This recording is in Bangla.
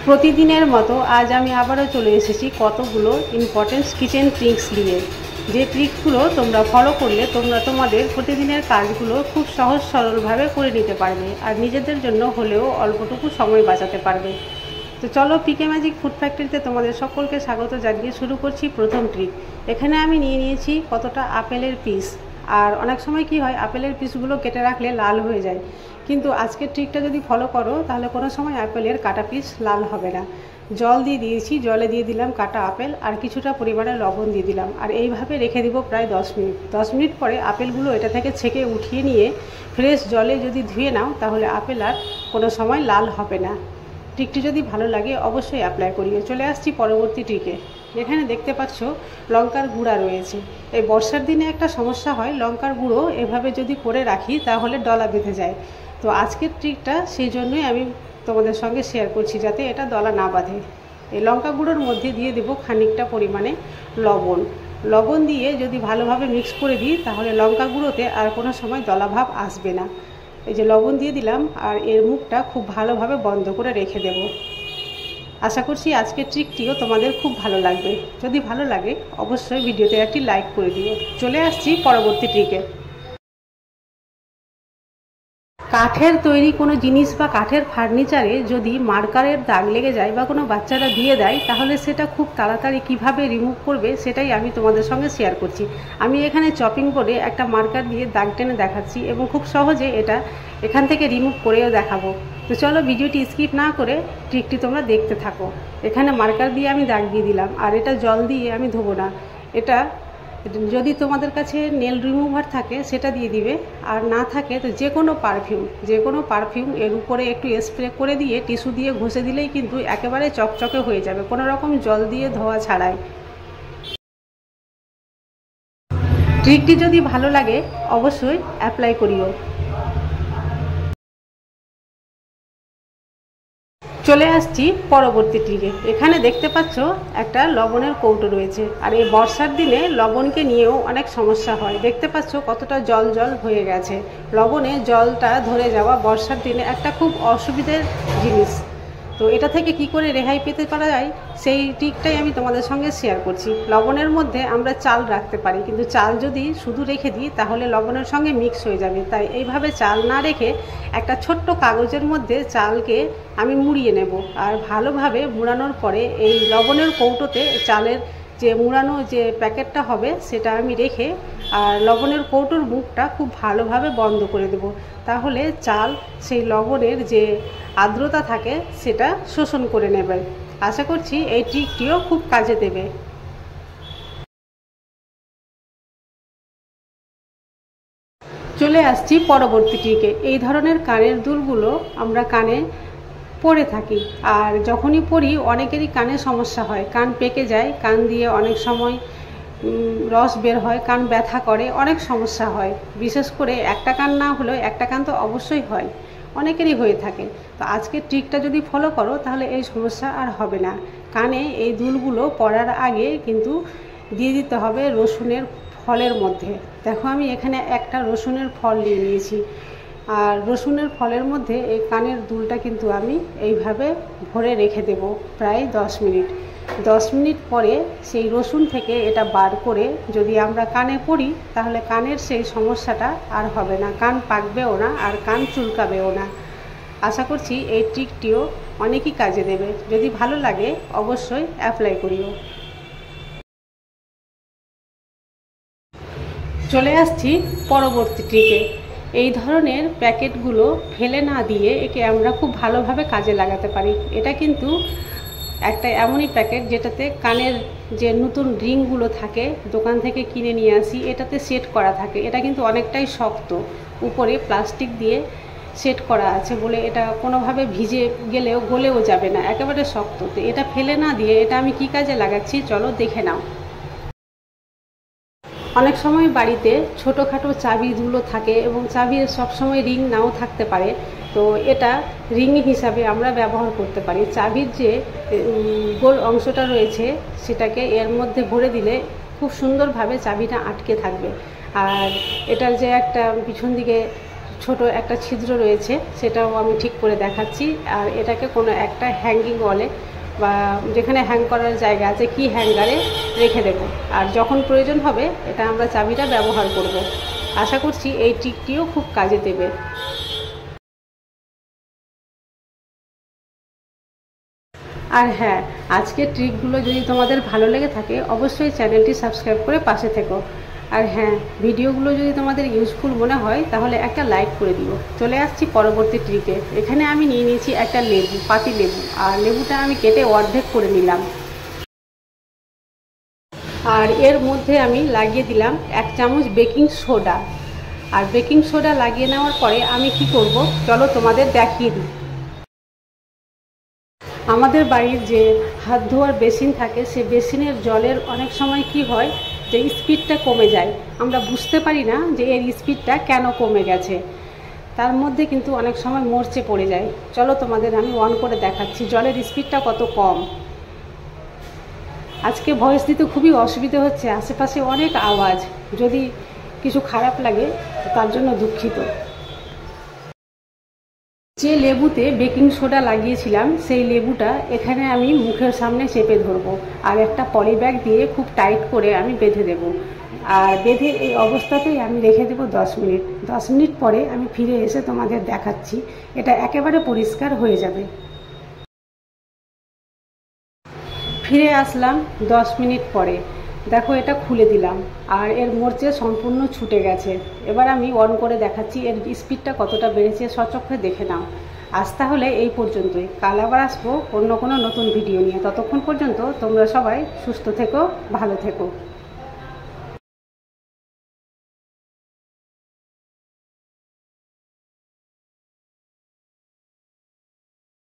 প্রতিদিনের মতো আজ আমি আবারও চলে এসেছি কতগুলো ইম্পর্টেন্ট কিচেন ট্রিক্স নিয়ে, যে ট্রিক্সগুলো তোমরা ফলো করলে তোমরা তোমাদের প্রতিদিনের কাজগুলো খুব সহজ সরলভাবে করে নিতে পারবে আর নিজেদের জন্য হলেও অল্পটুকু সময় বাঁচাতে পারবে। তো চলো, পিকে ম্যাজিক ফুড ফ্যাক্টরিতে তোমাদের সকলকে স্বাগত জানিয়ে শুরু করছি প্রথম ট্রিক। এখানে আমি নিয়ে নিয়েছি কতটা আপেলের পিস। আর অনেক সময় কি হয়, আপেলের পিসগুলো কেটে রাখলে লাল হয়ে যায়, কিন্তু আজকের ট্রিকটা যদি ফলো করো তাহলে কোনো সময় আপেলের কাটা পিস লাল হবে না। জল দিয়ে দিয়েছি, জলে দিয়ে দিলাম কাটা আপেল আর কিছুটা পরিমাণে লবণ দিয়ে দিলাম, আর এইভাবে রেখে দিব প্রায় 10 মিনিট। 10 মিনিট পরে আপেলগুলো এটা থেকে ছেঁকে উঠিয়ে নিয়ে ফ্রেশ জলে যদি ধুয়ে নাও তাহলে আপেল আর কোনো সময় লাল হবে না। ট্রিকটি যদি ভালো লাগে অবশ্যই অ্যাপ্লাই করিও। চলে আসছি পরবর্তী ট্রিকে। এখানে দেখতে পাচ্ছ লঙ্কার গুঁড়া রয়েছে। এই বর্ষার দিনে একটা সমস্যা হয়, লঙ্কার গুঁড়ো এভাবে যদি করে রাখি তাহলে দলা বেঁধে যায়। তো আজকের ট্রিকটা সেই জন্যই আমি তোমাদের সঙ্গে শেয়ার করছি, যাতে এটা দলা না বাঁধে। এই লঙ্কা গুঁড়োর মধ্যে দিয়ে দেবো খানিকটা পরিমাণে লবণ। লবণ দিয়ে যদি ভালোভাবে মিক্স করে দিই তাহলে লঙ্কা গুঁড়োতে আর কোনো সময় দলা ভাব আসবে না। এই যে লবণ দিয়ে দিলাম আর এর মুখটা খুব ভালোভাবে বন্ধ করে রেখে দেব। আশা করছি আজকের ট্রিকটিও তোমাদের খুব ভালো লাগবে। যদি ভালো লাগে অবশ্যই ভিডিওতে একটি লাইক করে দিও। চলে আসছি পরবর্তী ট্রিকে। কাঠের তৈরি কোনো জিনিস বা কাঠের ফার্নিচারে যদি মার্কারের দাগ লেগে যায় বা কোনো বাচ্চারা দিয়ে দেয় তাহলে সেটা খুব তাড়াতাড়ি কিভাবে রিমুভ করবে সেটাই আমি তোমাদের সঙ্গে শেয়ার করছি। আমি এখানে চপিং বোর্ডে একটা মার্কার দিয়ে দাগ টেনে দেখাচ্ছি এবং খুব সহজে এটা এখান থেকে রিমুভ করেও দেখাবো। তো চলো, ভিডিওটি স্কিপ না করে ট্রিকটি তোমরা দেখতে থাকো। এখানে মার্কার দিয়ে আমি দাগ দিয়ে দিলাম আর এটা জল দিয়ে আমি ধোবো না। এটা যদি তোমাদের কাছে নেল রিমুভার থাকে সেটা দিয়ে দিবে, আর না থাকে তো যে কোনো পারফিউম এর উপরে একটু স্প্রে করে দিয়ে টিস্যু দিয়ে ঘষে দিলেই কিন্তু একেবারে চকচকে হয়ে যাবে, কোনো রকম জল দিয়ে ধোয়া ছাড়াই। ট্রিকটি যদি ভালো লাগে অবশ্যই অ্যাপ্লাই করিও। চলে আসছি পরবর্তী ট্রিকে। এখানে দেখতে পাচ্ছ একটা লবণের কৌটো রয়েছে, আর এই বর্ষার দিনে লবণকে নিয়েও অনেক সমস্যা হয়। দেখতে পাচ্ছ কতটা জল জল হয়ে গেছে। লবণে জলটা ধরে যাওয়া বর্ষার দিনে একটা খুব অসুবিধার জিনিস। তো এটা থেকে কি করে রেহাই পেতে পারা যায় সেই ট্রিকটাই আমি তোমাদের সঙ্গে শেয়ার করছি। লবণের মধ্যে আমরা চাল রাখতে পারি, কিন্তু চাল যদি শুধু রেখে দিই তাহলে লবণের সঙ্গে মিক্স হয়ে যাবে। তাই এইভাবে চাল না রেখে একটা ছোট্ট কাগজের মধ্যে চালকে আমি মুড়িয়ে নেব, আর ভালোভাবে মুড়ানোর পরে এই লবণের কৌটোতে চালের যে মুড়ানো যে প্যাকেটটা হবে সেটা আমি রেখে আর লবণের কৌটোর মুখটা খুব ভালোভাবে বন্ধ করে দেব। তাহলে চাল সেই লবণের যে আর্দ্রতা থাকে সেটা শোষণ করে নেবে। আশা করছি এই ট্রিকটিও খুব কাজে দেবে। চলে আসছি পরবর্তী ট্রিকে। এই ধরনের কানের দুলগুলো আমরা কানে পরে থাকি, আর যখনই পরি অনেকেরই কানে সমস্যা হয়, কান পেকে যায়, কান দিয়ে অনেক সময় রস বের হয়, কান ব্যথা করে, অনেক সমস্যা হয়। বিশেষ করে একটা কান না হলেও একটা কান তো অবশ্যই হয়, অনেকেরই হয়ে থাকে। তো আজকের ট্রিকটা যদি ফলো করো তাহলে এই সমস্যা আর হবে না। কানে এই দুলগুলো পরার আগে কিন্তু দিয়ে দিতে হবে রসুনের ফলের মধ্যে। দেখো আমি এখানে একটা রসুনের ফল নিয়ে নিয়েছি, আর রসুনের ফলের মধ্যে এই কানের দুলটা কিন্তু আমি এইভাবে ভরে রেখে দেব প্রায় 10 মিনিট। 10 মিনিট পরে সেই রসুন থেকে এটা বার করে যদি আমরা কানে পরি তাহলে কানের সেই সমস্যাটা আর হবে না, কান পাকবেও না আর কান চুলকাবেও না। আশা করছি এই ট্রিকটিও অনেকই কাজে দেবে। যদি ভালো লাগে অবশ্যই অ্যাপ্লাই করিও। চলে আসছি পরবর্তী ট্রিকে। এই ধরনের প্যাকেটগুলো ফেলে না দিয়ে একে আমরা খুব ভালোভাবে কাজে লাগাতে পারি। এটা কিন্তু একটা এমনই প্যাকেট যেটাতে কানের যে নতুন রিংগুলো থাকে দোকান থেকে কিনে নিয়ে আসি, এটাতে সেট করা থাকে। এটা কিন্তু অনেকটাই শক্ত, উপরে প্লাস্টিক দিয়ে সেট করা আছে বলে এটা কোনোভাবে ভিজে গেলেও গলেও যাবে না, একেবারে শক্ত। তো এটা ফেলে না দিয়ে এটা আমি কি কাজে লাগাচ্ছি চলো দেখে নাও। অনেক সময় বাড়িতে ছোটোখাটো চাবিগুলো থাকে এবং চাবির সবসময় রিং নাও থাকতে পারে, তো এটা রিং হিসাবে আমরা ব্যবহার করতে পারি। চাবির যে গোল অংশটা রয়েছে সেটাকে এর মধ্যে ভরে দিলে খুব সুন্দরভাবে চাবিটা আটকে থাকবে। আর এটার যে একটা পিছন দিকে ছোট একটা ছিদ্র রয়েছে, সেটাও আমি ঠিক করে দেখাচ্ছি। আর এটাকে কোনো একটা হ্যাঙ্গিং ওয়ালে বা যেখানে হ্যাং করার জায়গা আছে কি হ্যাঙ্গারে রেখে দেব। আর যখন প্রয়োজন হবে এটা আমরা চাবিটা ব্যবহার করব। আশা করছি এই ট্রিকটিও খুব কাজে দেবে। আর হ্যাঁ, আজকের ট্রিকগুলো যদি তোমাদের ভালো লেগে থাকে অবশ্যই চ্যানেলটি সাবস্ক্রাইব করে পাশে থেকো। আর হ্যাঁ, ভিডিওগুলো যদি তোমাদের ইউজফুল মনে হয় তাহলে একটা লাইক করে দিও। চলে আসছি পরবর্তী ট্রিকে। এখানে আমি নিয়ে নিয়েছি একটা লেবু, পাতি লেবু, আর লেবুটা আমি কেটে অর্ধেক করে নিলাম। আর এর মধ্যে আমি লাগিয়ে দিলাম 1 চামচ বেকিং সোডা। আর বেকিং সোডা লাগিয়ে নেওয়ার পরে আমি কি করব চলো তোমাদের দেখিয়ে দিই। আমাদের বাড়ির যে হাত ধোয়ার বেসিন থাকে সে বেসিনের জলের অনেক সময় কি হয় যে স্পিডটা কমে যায়, আমরা বুঝতে পারি না যে এর স্পিডটা কেন কমে গেছে। তার মধ্যে কিন্তু অনেক সময় মরচে পড়ে যায়। চলো তোমাদের আমি অন করে দেখাচ্ছি জলের স্পিডটা কত কম। আজকে ভয়েস দিতে খুবই অসুবিধা হচ্ছে, আশেপাশে অনেক আওয়াজ, যদি কিছু খারাপ লাগে তার জন্য দুঃখিত। যে লেবুতে বেকিং সোডা লাগিয়েছিলাম সেই লেবুটা এখানে আমি মুখের সামনে চেপে ধরবো, আর একটা পলি ব্যাগ দিয়ে খুব টাইট করে আমি বেঁধে দেব। আর বেঁধে এই অবস্থাতেই আমি রেখে দেবো 10 মিনিট। 10 মিনিট পরে আমি ফিরে এসে তোমাদের দেখাচ্ছি, এটা একেবারে পরিষ্কার হয়ে যাবে। ফিরে আসলাম 10 মিনিট পরে, দেখো এটা খুলে দিলাম আর এর মরচে সম্পূর্ণ ছুটে গেছে। এবার আমি অন করে দেখাচ্ছি এর স্পিডটা কতটা বেড়েছে, সচক্ষে দেখে নাও। আজ তাহলে এই পর্যন্তই, কাল আবার আসবো অন্য কোনো নতুন ভিডিও নিয়ে। ততক্ষণ পর্যন্ত তোমরা সবাই সুস্থ থেকো, ভালো থেকো।